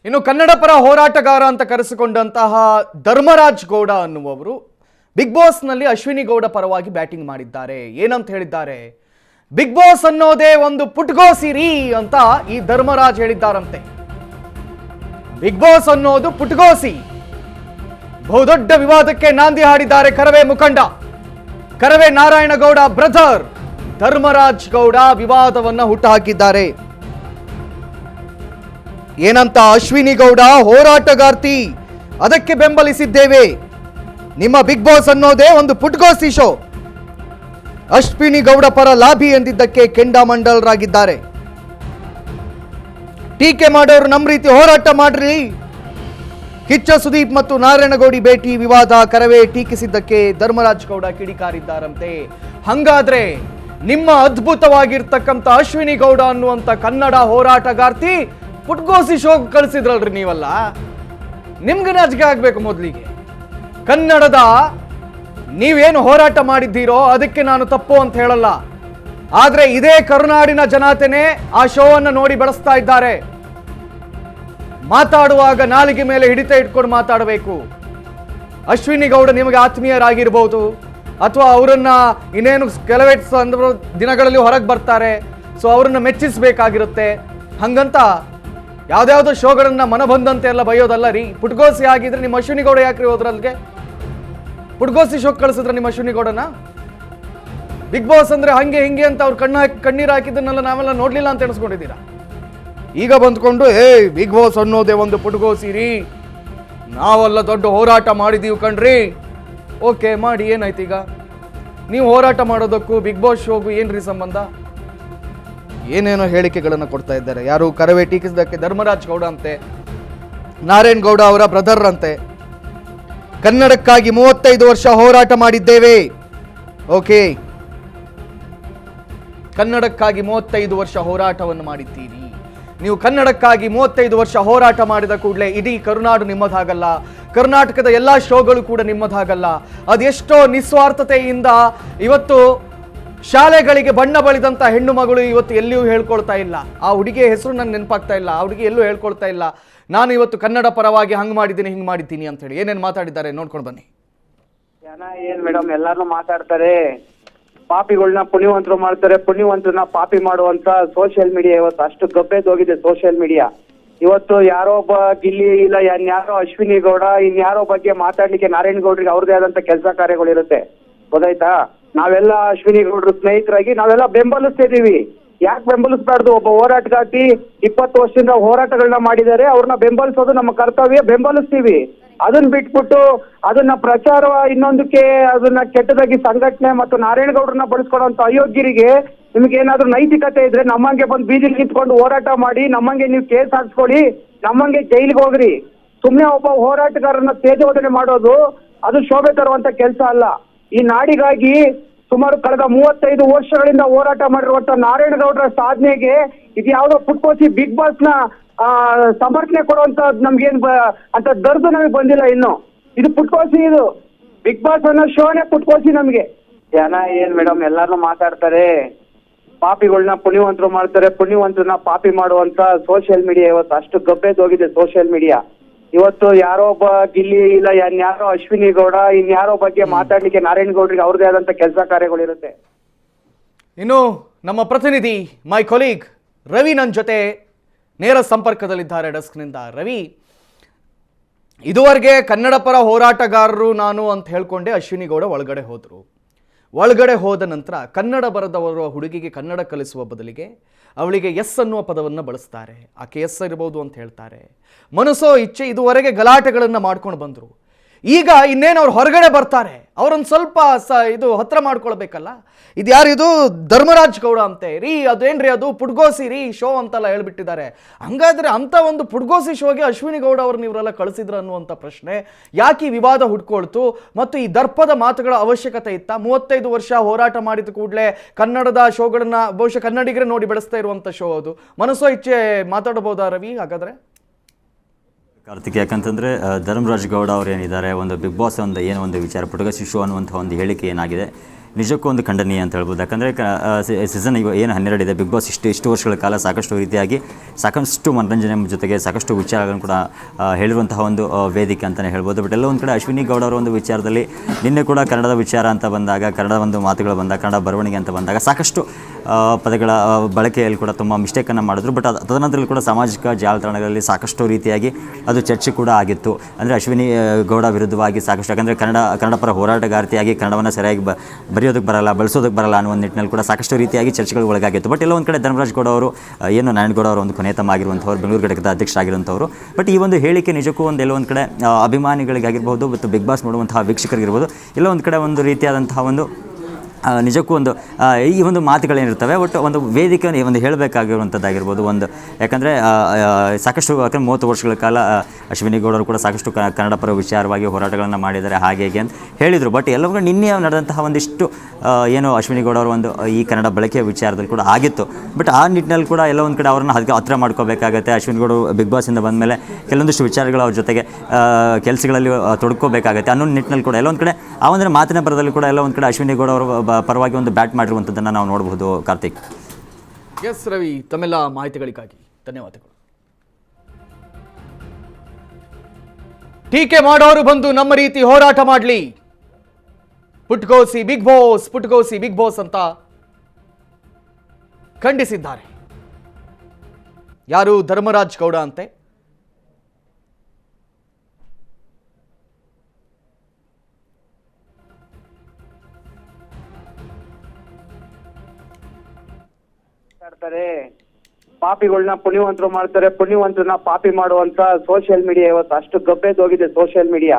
ಇನ್ನು ಕನ್ನಡ ಪರ ಹೋರಾಟಗಾರ ಅಂತ ಕರೆಸಿಕೊಂಡಂತಹ ಧರ್ಮರಾಜ್ ಗೌಡ ಅನ್ನುವವರು ಬಿಗ್ ಬಾಸ್ನಲ್ಲಿ ಅಶ್ವಿನಿ ಗೌಡ ಪರವಾಗಿ ಬ್ಯಾಟಿಂಗ್ ಮಾಡಿದ್ದಾರೆ. ಏನಂತ ಹೇಳಿದ್ದಾರೆ? ಬಿಗ್ ಬಾಸ್ ಅನ್ನೋದೇ ಒಂದು ಪುಟ್ಗೋಸಿರಿ ಅಂತ ಈ ಧರ್ಮರಾಜ್ ಹೇಳಿದ್ದಾರಂತೆ. ಬಿಗ್ ಬಾಸ್ ಅನ್ನೋದು ಪುಟ್ಗೋಸಿ. ಬಹುದೊಡ್ಡ ವಿವಾದಕ್ಕೆ ನಾಂದಿ ಹಾಡಿದ್ದಾರೆ ಕರವೇ ಮುಖಂಡ ಕರವೇ ನಾರಾಯಣಗೌಡ ಬ್ರದರ್ ಧರ್ಮರಾಜ್ ಗೌಡ ವಿವಾದವನ್ನ ಹುಟ್ಟುಹಾಕಿದ್ದಾರೆ. ಏನಂತ? ಅಶ್ವಿನಿ ಗೌಡ ಹೋರಾಟಗಾರ್ತಿ, ಅದಕ್ಕೆ ಬೆಂಬಲಿಸಿದ್ದೇವೆ. ನಿಮ್ಮ ಬಿಗ್ ಬಾಸ್ ಅನ್ನೋದೇ ಒಂದು ಪುಟ್ಗೋಸಿ ಶೋ. ಅಶ್ವಿನಿ ಗೌಡ ಪರ ಲಾಭಿ ಎಂದಿದ್ದಕ್ಕೆ ಕೆಂಡಾಮಂಡಲರಾಗಿದ್ದಾರೆ. ಟೀಕೆ ಮಾಡೋರು ನಮ್ಮ ರೀತಿ ಹೋರಾಟ ಮಾಡ್ರಿ. ಕಿಚ್ಚ ಸುದೀಪ್ ಮತ್ತು ನಾರಾಯಣಗೌಡಿ ಭೇಟಿ ವಿವಾದ ಕರವೇ ಟೀಕಿಸಿದ್ದಕ್ಕೆ ಧರ್ಮರಾಜ್ ಗೌಡ ಕಿಡಿಕಾರಿದ್ದಾರಂತೆ. ಹಂಗಾದ್ರೆ ನಿಮ್ಮ ಅದ್ಭುತವಾಗಿರ್ತಕ್ಕಂಥ ಅಶ್ವಿನಿ ಗೌಡ ಅನ್ನುವಂಥ ಕನ್ನಡ ಹೋರಾಟಗಾರ್ತಿ ಪುಟ್ಗೋಸಿ ಶೋ ಕಳಿಸಿದ್ರಲ್ರಿ ನೀವಲ್ಲ. ನಿಮ್ಗೆ ನಾಚಿಕೆ ಆಗ್ಬೇಕು. ಮೊದಲಿಗೆ ಕನ್ನಡದ ನೀವೇನು ಹೋರಾಟ ಮಾಡಿದ್ದೀರೋ ಅದಕ್ಕೆ ನಾನು ತಪ್ಪು ಅಂತ ಹೇಳಲ್ಲ. ಆದ್ರೆ ಇದೇ ಕರುನಾಡಿನ ಜನತೆನೇ ಆ ಶೋವನ್ನು ನೋಡಿ ಬೆಳೆಸ್ತಾ ಇದ್ದಾರೆ. ಮಾತಾಡುವಾಗ ನಾಲಿಗೆ ಮೇಲೆ ಹಿಡಿತ ಇಟ್ಕೊಂಡು ಮಾತಾಡಬೇಕು. ಅಶ್ವಿನಿ ಗೌಡ ನಿಮಗೆ ಆತ್ಮೀಯರಾಗಿರ್ಬೋದು, ಅಥವಾ ಅವರನ್ನ ಇನ್ನೇನು ಕೆಲವೇ ದಿನಗಳಲ್ಲಿ ಹೊರಗೆ ಬರ್ತಾರೆ, ಸೊ ಅವರನ್ನ ಮೆಚ್ಚಿಸಬೇಕಾಗಿರುತ್ತೆ. ಹಂಗಂತ ಯಾವ್ದಾವ್ದೋ ಶೋಗಳನ್ನ ಮನ ಬಂದಂತೆ ಎಲ್ಲ ಬೈಯೋದಲ್ಲ ರೀ. ಪುಟ್ಗೋಸಿ ಆಗಿದ್ರೆ ನಿಮ್ಮ ಅಶ್ವಿನಿ ಗೌಡ ಯಾಕ್ರಿ ಹೋದ್ರಲ್ಗೆ? ಪುಟ್ಗೋಸಿ ಶೋ ಕಳಿಸಿದ್ರೆ ನಿಮ್ಮ ಅಶ್ವಿನಿ ಗೌಡನ? ಬಿಗ್ ಬಾಸ್ ಅಂದ್ರೆ ಹಂಗೆ ಹಿಂಗೆ ಅಂತ ಅವ್ರು ಕಣ್ಣೀರು ಹಾಕಿದ್ದನ್ನೆಲ್ಲ ನಾವೆಲ್ಲ ನೋಡ್ಲಿಲ್ಲ ಅಂತ ಎಣಿಸ್ಕೊಂಡಿದ್ದೀರಾ? ಈಗ ಬಂದ್ಕೊಂಡು ಬಿಗ್ ಬಾಸ್ ಅನ್ನೋದೇ ಒಂದು ಪುಟ್ಗೋಸಿ ರೀ, ನಾವೆಲ್ಲ ದೊಡ್ಡ ಹೋರಾಟ ಮಾಡಿದೀವಿ ಕಣ್ರಿ. ಓಕೆ ಮಾಡಿ, ಏನಾಯ್ತು ಈಗ? ನೀವು ಹೋರಾಟ ಮಾಡೋದಕ್ಕೂ ಬಿಗ್ ಬಾಸ್ ಶೋಗೂ ಏನ್ರಿ ಸಂಬಂಧ? ಏನೇನೋ ಹೇಳಿಕೆಗಳನ್ನು ಕೊಡ್ತಾ ಇದ್ದಾರೆ. ಯಾರು ಕರವೇ ಟೀಕಿಸಿದಕ್ಕೆ ಧರ್ಮರಾಜ್ ಗೌಡ ಅಂತೆ, ನಾರಾಯಣ್ ಗೌಡ ಅವರ ಬ್ರದರ್ ಅಂತೆ. ಕನ್ನಡಕ್ಕಾಗಿ 35 ವರ್ಷ ಹೋರಾಟ ಮಾಡಿದ್ದೇವೆ. ಓಕೆ, ಕನ್ನಡಕ್ಕಾಗಿ 35 ವರ್ಷ ಹೋರಾಟವನ್ನು ಮಾಡಿದ್ದೀರಿ. ನೀವು ಕನ್ನಡಕ್ಕಾಗಿ 35 ವರ್ಷ ಹೋರಾಟ ಮಾಡಿದ ಕೂಡಲೇ ಇಡೀ ಕರುನಾಡು ನಿಮ್ಮದಾಗಲ್ಲ, ಕರ್ನಾಟಕದ ಎಲ್ಲ ಶೋಗಳು ಕೂಡ ನಿಮ್ಮದಾಗಲ್ಲ. ಅದೆಷ್ಟೋ ನಿಸ್ವಾರ್ಥತೆಯಿಂದ ಇವತ್ತು ಶಾಲೆಗಳಿಗೆ ಬಣ್ಣ ಬಳಿದಂಥ ಹೆಣ್ಣು ಮಗಳು ಇವತ್ತು ಎಲ್ಲಿಯೂ ಹೇಳ್ಕೊಳ್ತಾ ಇಲ್ಲ. ಆ ಹುಡುಗಿಯ ಹೆಸರು ನನಗೆ ನೆನಪಾಗ್ತಾ ಇಲ್ಲ. ಆ ಹುಡುಗಿ ಎಲ್ಲೂ ಹೇಳ್ಕೊಳ್ತಾ ಇಲ್ಲ, ನಾನು ಇವತ್ತು ಕನ್ನಡ ಪರವಾಗಿ ಹಂಗೆ ಮಾಡಿದ್ದೀನಿ ಹಿಂಗೆ ಮಾಡಿದ್ದೀನಿ ಅಂತ ಹೇಳಿ. ಏನೇನು ಮಾತಾಡಿದ್ದಾರೆ ನೋಡ್ಕೊಂಡು ಬನ್ನಿ. ಜನ ಏನ್ ಮೇಡಮ್ ಎಲ್ಲಾರು ಮಾತಾಡ್ತಾರೆ, ಪಾಪಿಗಳನ್ನ ಪುಣ್ಯವಂತರು ಮಾಡ್ತಾರೆ, ಪುಣ್ಯವಂತರನ್ನ ಪಾಪಿ ಮಾಡುವಂತ ಸೋಷಿಯಲ್ ಮೀಡಿಯಾ ಇವತ್ತು ಅಷ್ಟು ಗಬ್ಬೆದೋಗಿದೆ. ಸೋಷಿಯಲ್ ಮೀಡಿಯಾ ಇವತ್ತು ಯಾರೋ ಒಬ್ಬ ಗಿಲ್ಲಿ ಇಲ್ಲ ಇನ್ಯಾರೋ ಅಶ್ವಿನಿ ಗೌಡ ಇನ್ಯಾರೋ ಬಗ್ಗೆ ಮಾತಾಡ್ಲಿಕ್ಕೆ ನಾರಾಯಣ ಗೌಡ್ರಿಗೆ ಅವ್ರದೇ ಆದಂತ ಕೆಲಸ ಕಾರ್ಯಗಳಿರುತ್ತೆ. ಗೊತ್ತಾಯ್ತಾ? ನಾವೆಲ್ಲ ಅಶ್ವಿನಿ ಗೌಡ್ರು ಸ್ನೇಹಿತರಾಗಿ ನಾವೆಲ್ಲ ಬೆಂಬಲಿಸ್ತಿದೀವಿ. ಯಾಕೆ ಬೆಂಬಲಿಸಬಾರ್ದು? ಒಬ್ಬ ಹೋರಾಟಗಾರ್ತಿ 20 ವರ್ಷದಿಂದ ಹೋರಾಟಗಳನ್ನ ಮಾಡಿದ್ದಾರೆ, ಅವ್ರನ್ನ ಬೆಂಬಲಿಸೋದು ನಮ್ಮ ಕರ್ತವ್ಯ, ಬೆಂಬಲಿಸ್ತೀವಿ. ಅದನ್ನ ಬಿಟ್ಬಿಟ್ಟು ಅದನ್ನ ಪ್ರಚಾರ ಇನ್ನೊಂದಕ್ಕೆ ಅದನ್ನ ಕೆಟ್ಟದಾಗಿ ಸಂಘಟನೆ ಮತ್ತು ನಾರಾಯಣಗೌಡ್ರನ್ನ ಬಳಸ್ಕೊಡುವಂತ ಅಯೋಗ್ಯರಿಗೆ ನಿಮ್ಗೆ ಏನಾದ್ರು ನೈತಿಕತೆ ಇದ್ರೆ ನಮ್ಮಂಗೆ ಬಂದು ಬೀದಿಲಿ ನಿಂತ್ಕೊಂಡು ಹೋರಾಟ ಮಾಡಿ, ನಮ್ಮಂಗೆ ನೀವು ಕೇಸ್ ಹಾಕ್ಸ್ಕೊಳ್ಳಿ, ನಮ್ಮಂಗೆ ಜೈಲಿಗೆ ಹೋಗ್ರಿ. ಸುಮ್ನೆ ಒಬ್ಬ ಹೋರಾಟಗಾರನ ತೇಜೋಧನೆ ಮಾಡೋದು ಅದು ಶೋಭೆ ತರುವಂತ ಕೆಲಸ ಅಲ್ಲ. ಈ ನಾಡಿಗಾಗಿ ಸುಮಾರು ಕಳೆದ 35 ವರ್ಷಗಳಿಂದ ಹೋರಾಟ ಮಾಡಿರುವಂತ ನಾರಾಯಣಗೌಡರ ಸಾಧನೆಗೆ ಇದು ಯಾವ್ದೋ ಪುಟ್ಕೋಸಿ ಬಿಗ್ ಬಾಸ್ ನ ಸಮರ್ಥನೆ ಕೊಡುವಂತ ನಮ್ಗೇನ್ ಅಂತ ದರ್ದು ನಮಗೆ ಬಂದಿಲ್ಲ ಇನ್ನು. ಇದು ಪುಟ್ಕೋಸಿ, ಇದು ಬಿಗ್ ಬಾಸ್ ಅನ್ನೋ ಶೋನೇ ಪುಟ್ಕೋಸಿ ನಮ್ಗೆ. ಜನ ಏನ್ ಮೇಡಮ್ ಎಲ್ಲಾರು ಮಾತಾಡ್ತಾರೆ, ಪಾಪಿಗಳನ್ನ ಪುಣ್ಯವಂತರು ಮಾಡ್ತಾರೆ, ಪುಣ್ಯವಂತರನ್ನ ಪಾಪಿ ಮಾಡುವಂತ ಸೋಷಿಯಲ್ ಮೀಡಿಯಾ ಇವತ್ತು ಅಷ್ಟು ಗಬ್ಬೆದೋಗಿದೆ. ಸೋಷಿಯಲ್ ಮೀಡಿಯಾ ಇವತ್ತು ಯಾರೋ ಒಬ್ಬ ಗಿಲ್ಲಿ ಇಲ್ಲ ಇನ್ಯಾರೋ ಅಶ್ವಿನಿ ಗೌಡ ಇನ್ಯಾರೋ ಬಗ್ಗೆ ಮಾತಾಡ್ಲಿಕ್ಕೆ ನಾರಾಯಣ ಗೌಡ್ರಿಗೆ ಅವ್ರದೇ ಆದಂತ ಕೆಲಸ ಕಾರ್ಯಗಳಿರುತ್ತೆ. ಇನ್ನು ನಮ್ಮ ಪ್ರತಿನಿಧಿ ಮೈ ಕೊಲೀಗ್ ರವಿ ನನ್ನ ಜೊತೆ ನೇರ ಸಂಪರ್ಕದಲ್ಲಿದ್ದಾರೆ ಡೆಸ್ಕ್ನಿಂದ. ರವಿ, ಇದುವರೆಗೆ ಕನ್ನಡ ಪರ ಹೋರಾಟಗಾರರು ನಾನು ಅಂತ ಹೇಳ್ಕೊಂಡೆ ಅಶ್ವಿನಿ ಗೌಡ ಒಳಗಡೆ ಹೋದರು. ಒಳಗಡೆ ಹೋದ ನಂತರ ಕನ್ನಡ ಬರದವರ ಹುಡುಗಿಗೆ ಕನ್ನಡ ಕಲಿಸುವ ಬದಲಿಗೆ ಅವಳಿಗೆ ಎಸ್ ಅನ್ನುವ ಪದವನ್ನು ಬಳಸ್ತಾರೆ. ಆಕೆ ಎಸ್ ಇರ್ಬೋದು ಅಂತ ಹೇಳ್ತಾರೆ. ಮನಸ್ಸೋ ಇಚ್ಛೆ ಇದುವರೆಗೆ ಗಲಾಟೆಗಳನ್ನು ಮಾಡ್ಕೊಂಡು ಬಂದರು. ಈಗ ಇನ್ನೇನು ಅವ್ರು ಹೊರಗಡೆ ಬರ್ತಾರೆ, ಅವರೊಂದು ಸ್ವಲ್ಪ ಇದು ಹತ್ರ ಮಾಡ್ಕೊಳ್ಬೇಕಲ್ಲ. ಇದು ಯಾರಿದು? ಧರ್ಮರಾಜ್ ಗೌಡ ಅಂತೆ ರೀ. ಅದೇನ್ರಿ ಅದು ಪುಟ್ಗೋಸಿ ರೀ ಶೋ ಅಂತೆಲ್ಲ ಹೇಳ್ಬಿಟ್ಟಿದ್ದಾರೆ. ಹಂಗಾದ್ರೆ ಅಂತ ಒಂದು ಪುಟ್ಗೋಸಿ ಶೋಗೆ ಅಶ್ವಿನಿ ಗೌಡ ಅವ್ರನ್ನ ಇವರೆಲ್ಲ ಕಳಿಸಿದ್ರು ಅನ್ನುವಂಥ ಪ್ರಶ್ನೆ ಯಾಕೆ ವಿವಾದ ಹುಡ್ಕೊಳ್ತು? ಮತ್ತು ಈ ದರ್ಪದ ಮಾತುಗಳ ಅವಶ್ಯಕತೆ ಇತ್ತ? 35 ವರ್ಷ ಹೋರಾಟ ಮಾಡಿದ ಕೂಡಲೇ ಕನ್ನಡದ ಶೋಗಳನ್ನ ಬಹುಶಃ ಕನ್ನಡಿಗರೇ ನೋಡಿ ಬೆಳೆಸ್ತಾ ಇರುವಂಥ ಶೋ ಅದು. ಮನಸ್ಸೋ ಇಚ್ಛೆ ಮಾತಾಡಬಹುದಾ ರವಿ? ಹಾಗಾದ್ರೆ ಕಾರ್ತಿಕ್, ಯಾಕಂತಂದರೆ ಧರ್ಮರಾಜ್ ಗೌಡ ಅವ್ರು ಏನಿದ್ದಾರೆ, ಒಂದು ಬಿಗ್ ಬಾಸ್ ಒಂದು ಏನೋ ಒಂದು ವಿಚಾರ ಪುಟ್ಗೋಸಿ ಶೋ ಅನ್ನುವಂಥ ಒಂದು ಹೇಳಿಕೆ ಏನಾಗಿದೆ, ನಿಜಕ್ಕೂ ಒಂದು ಖಂಡನೀಯ ಅಂತ ಹೇಳ್ಬೋದು. ಯಾಕಂದರೆ ಸೀಸನ್ ಏನು 12 ಇದೆ, ಬಿಗ್ ಬಾಸ್ ಇಷ್ಟು ವರ್ಷಗಳ ಕಾಲ ಸಾಕಷ್ಟು ರೀತಿಯಾಗಿ ಸಾಕಷ್ಟು ಮನರಂಜನೆ ಜೊತೆಗೆ ಸಾಕಷ್ಟು ವಿಚಾರಗಳನ್ನು ಕೂಡ ಹೇಳಿರುವಂತಹ ಒಂದು ವೇದಿಕೆ ಅಂತಲೇ ಹೇಳ್ಬೋದು. ಬಟ್ ಎಲ್ಲ ಒಂದು ಕಡೆ ಅಶ್ವಿನಿ ಗೌಡ ಅವರ ಒಂದು ವಿಚಾರದಲ್ಲಿ ನಿನ್ನೆ ಕೂಡ ಕನ್ನಡದ ವಿಚಾರ ಅಂತ ಬಂದಾಗ, ಕನ್ನಡ ಒಂದು ಮಾತುಗಳು ಬಂದಾಗ, ಕನ್ನಡ ಬರವಣಿಗೆ ಅಂತ ಬಂದಾಗ ಸಾಕಷ್ಟು ಪದಗಳ ಬಳಕೆಯಲ್ಲಿ ಕೂಡ ತುಂಬ ಮಿಸ್ಟೇಕನ್ನು ಮಾಡಿದ್ರು. ಬಟ್ ತದನಂತರ ಕೂಡ ಸಾಮಾಜಿಕ ಜಾಲತಾಣಗಳಲ್ಲಿ ಸಾಕಷ್ಟು ರೀತಿಯಾಗಿ ಅದು ಚರ್ಚೆ ಕೂಡ ಆಗಿತ್ತು. ಅಂದರೆ ಅಶ್ವಿನಿ ಗೌಡ ವಿರುದ್ಧವಾಗಿ ಸಾಕಷ್ಟು, ಯಾಕಂದರೆ ಕನ್ನಡ ಪರ ಹೋರಾಟಗಾರ್ತಿಯಾಗಿ ಕನ್ನಡವನ್ನು ಸರಿಯಾಗಿ ಬರೆಯೋದಕ್ಕೆ ಬರಲ್ಲ, ಬಳಸೋದಕ್ಕೆ ಬರಲ್ಲ ಅನ್ನೋ ಒಂದು ನಿಟ್ಟಿನಲ್ಲಿ ಕೂಡ ಸಾಕಷ್ಟು ರೀತಿಯಾಗಿ ಚರ್ಚೆಗಳು ಒಳಗಾಗಿತ್ತು. ಬಟ್ ಎಲ್ಲ ಒಂದು ಕಡೆ ಧರ್ಮರಾಜ್ ಗೌಡ ಅವರು, ಏನು ನಾರಾಯಣಗೌಡ ಅವರು ಒಂದು ಕೊನೆತಮ್ಮ ಆಗಿರುವಂಥವ್ರು, ಬೆಂಗಳೂರು ಘಟಕದ ಅಧ್ಯಕ್ಷರಾಗಿರುವಂಥವ್ರು. ಬಟ್ ಈ ಒಂದು ಹೇಳಿಕೆ ನಿಜಕ್ಕೂ ಎಲ್ಲ ಒಂದು ಕಡೆ ಅಭಿಮಾನಿಗಳಿಗಾಗಿರ್ಬೋದು ಮತ್ತು ಬಿಗ್ ಬಾಸ್ ನೋಡುವಂತಹ ವೀಕ್ಷಕರಿಗಿರ್ಬೋದು, ಎಲ್ಲ ಒಂದು ಕಡೆ ಒಂದು ರೀತಿಯಾದಂತಹ ಒಂದು ನಿಜಕ್ಕೂ ಒಂದು ಈ ಒಂದು ಮಾತುಗಳೇನಿರ್ತವೆ ಒಟ್ಟು ಒಂದು ವೇದಿಕೆಯನ್ನು ಒಂದು ಹೇಳಬೇಕಾಗಿರುವಂಥದ್ದಾಗಿರ್ಬೋದು. ಒಂದು ಯಾಕಂದರೆ ಸಾಕಷ್ಟು 30 ವರ್ಷಗಳ ಕಾಲ ಅಶ್ವಿನಿ ಗೌಡರು ಕೂಡ ಸಾಕಷ್ಟು ಕನ್ನಡ ಪರ ವಿಚಾರವಾಗಿ ಹೋರಾಟಗಳನ್ನು ಮಾಡಿದ್ದಾರೆ ಹಾಗೆ ಅಂತ ಹೇಳಿದರು. ಬಟ್ ಎಲ್ಲವೂ ನಿನ್ನೆ ನಡೆದಂತಹ ಒಂದಿಷ್ಟು ಏನು ಅಶ್ವಿನಿ ಗೌಡವರು ಒಂದು ಈ ಕನ್ನಡ ಬಳಕೆಯ ವಿಚಾರದಲ್ಲಿ ಕೂಡ ಆಗಿತ್ತು. ಬಟ್ ಆ ನಿಟ್ಟಿನಲ್ಲಿ ಕೂಡ ಎಲ್ಲ ಒಂದು ಕಡೆ ಅವ್ರನ್ನ ಹತ್ರ ಮಾಡ್ಕೋಬೇಕಾಗತ್ತೆ. ಅಶ್ವಿನಿ ಗೌಡರು ಬಿಗ್ ಬಾಸಿಂದ ಬಂದಮೇಲೆ ಕೆಲವೊಂದಿಷ್ಟು ವಿಚಾರಗಳು ಅವ್ರ ಜೊತೆಗೆ ಕೆಲಸಗಳಲ್ಲಿ ತೊಡ್ಕೋಬೇಕಾಗತ್ತೆ ಅನ್ನೋ ನಿಟ್ಟಿನಲ್ಲಿ ಕೂಡ ಎಲ್ಲ ಒಂದು ಕಡೆ ಆ ಒಂದು ಮಾತಿನ ಬರದಲ್ಲಿ ಕೂಡ ಎಲ್ಲ ಒಂದು ಕಡೆ ಅಶ್ವಿನಿ ಗೌಡ ಅವರು ಪರವಾಗಿ ಒಂದು ಬ್ಯಾಟ್ ಮಾಡಿರುವಂಥದ್ದನ್ನು ನಾವು ನೋಡಬಹುದು. ಕಾರ್ತಿಕ್. ಎಸ್ ರವಿ, ತಮ್ಮೆಲ್ಲ ಮಾಹಿತಿಗಳಿಗಾಗಿ ಧನ್ಯವಾದಗಳು. ಟೀಕೆ ಮಾಡೋರು ಬಂದು ನಮ್ಮ ರೀತಿ ಹೋರಾಟ ಮಾಡಲಿ, ಪುಟ್ಗೋಸಿ ಬಿಗ್ ಬಾಸ್, ಪುಟ್ಗೋಸಿ ಬಿಗ್ ಬಾಸ್ ಅಂತ ಖಂಡಿಸಿದ್ದಾರೆ. ಯಾರು? ಧರ್ಮರಾಜ್ ಗೌಡ ಅಂತೆ. ಪಾಪಿಗಳನ್ನ ಪುಣ್ಯವಂತರು ಮಾಡ್ತಾರೆ, ಪುಣ್ಯವಂತರನ್ನ ಪಾಪಿ ಮಾಡುವಂತ ಸೋಷಿಯಲ್ ಮೀಡಿಯಾ ಇವತ್ತು ಅಷ್ಟು ಗಬ್ಬೆದೋಗಿದೆ. ಸೋಷಿಯಲ್ ಮೀಡಿಯಾ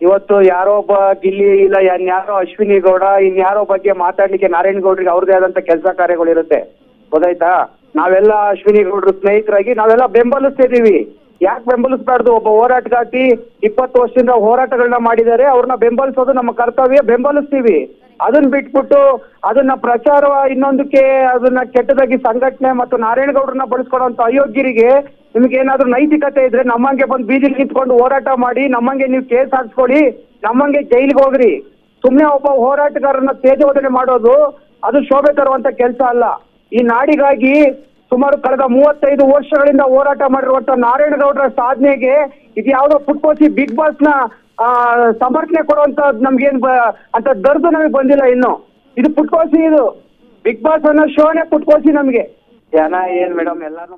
ಇವತ್ತು ಯಾರೋ ಒಬ್ಬ ಗಿಲ್ಲಿ ಇಲ್ಲ ಇನ್ಯಾರೋ ಅಶ್ವಿನಿ ಗೌಡ ಇನ್ಯಾರೋ ಬಗ್ಗೆ ಮಾತಾಡ್ಲಿಕ್ಕೆ ನಾರಾಯಣಗೌಡ್ರಿಗೆ ಅವ್ರದೇ ಆದಂತ ಕೆಲಸ ಕಾರ್ಯಗಳಿರುತ್ತೆ, ಗೊತ್ತಾಯ್ತಾ? ನಾವೆಲ್ಲ ಅಶ್ವಿನಿ ಗೌಡ್ರು ಸ್ನೇಹಿತರಾಗಿ ನಾವೆಲ್ಲ ಬೆಂಬಲಿಸ್ತಿದೀವಿ. ಯಾಕೆ ಬೆಂಬಲಿಸಬಾರ್ದು? ಒಬ್ಬ ಹೋರಾಟಗಾರ್ತಿ 20 ವರ್ಷದಿಂದ ಹೋರಾಟಗಳನ್ನ ಮಾಡಿದ್ದಾರೆ, ಅವ್ರನ್ನ ಬೆಂಬಲಿಸೋದು ನಮ್ಮ ಕರ್ತವ್ಯ, ಬೆಂಬಲಿಸ್ತೀವಿ. ಅದನ್ನ ಬಿಟ್ಬಿಟ್ಟು ಅದನ್ನ ಪ್ರಚಾರ ಇನ್ನೊಂದಕ್ಕೆ ಅದನ್ನ ಕೆಟ್ಟದಾಗಿ ಸಂಘಟನೆ ಮತ್ತು ನಾರಾಯಣಗೌಡ್ರನ್ನ ಬಳಸ್ಕೊಡುವಂತ ಅಯೋಗ್ಯರಿಗೆ ನಿಮ್ಗೆ ಏನಾದ್ರು ನೈತಿಕತೆ ಇದ್ರೆ ನಮ್ಮಂಗೆ ಬಂದು ಬೀದಿಲಿ ನಿಂತ್ಕೊಂಡು ಹೋರಾಟ ಮಾಡಿ, ನಮ್ಮಂಗೆ ನೀವು ಕೇಸ್ ಹಾಕ್ಸ್ಕೊಳ್ಳಿ, ನಮ್ಮಂಗೆ ಜೈಲಿಗೆ ಹೋಗ್ರಿ. ಸುಮ್ನೆ ಒಬ್ಬ ಹೋರಾಟಗಾರನ ತೇಜೋಧನೆ ಮಾಡೋದು ಅದು ಶೋಭೆ ತರುವಂತ ಕೆಲಸ ಅಲ್ಲ. ಈ ನಾಡಿಗಾಗಿ ಸುಮಾರು ಕಳೆದ 35 ವರ್ಷಗಳಿಂದ ಹೋರಾಟ ಮಾಡಿರುವಂತ ನಾರಾಯಣಗೌಡರ ಸಾಧನೆಗೆ ಇದು ಯಾವ್ದೋ ಪುಟ್ಕೋಸಿ ಬಿಗ್ ಬಾಸ್ ನ ಸಮರ್ಥನೆ ಕೊಡುವಂತ ನಮ್ಗೇನ್ ಅಂತ ದರ್ದು ನಮಗೆ ಬಂದಿಲ್ಲ ಇನ್ನು. ಇದು ಪುಟ್ಕೋಸಿ, ಇದು ಬಿಗ್ ಬಾಸ್ ಅನ್ನೋ ಶೋನೇ ಪುಟ್ಕೋಸಿ ನಮ್ಗೆ. ಜನ ಏನ್ ಮೇಡಮ್ ಎಲ್ಲಾರು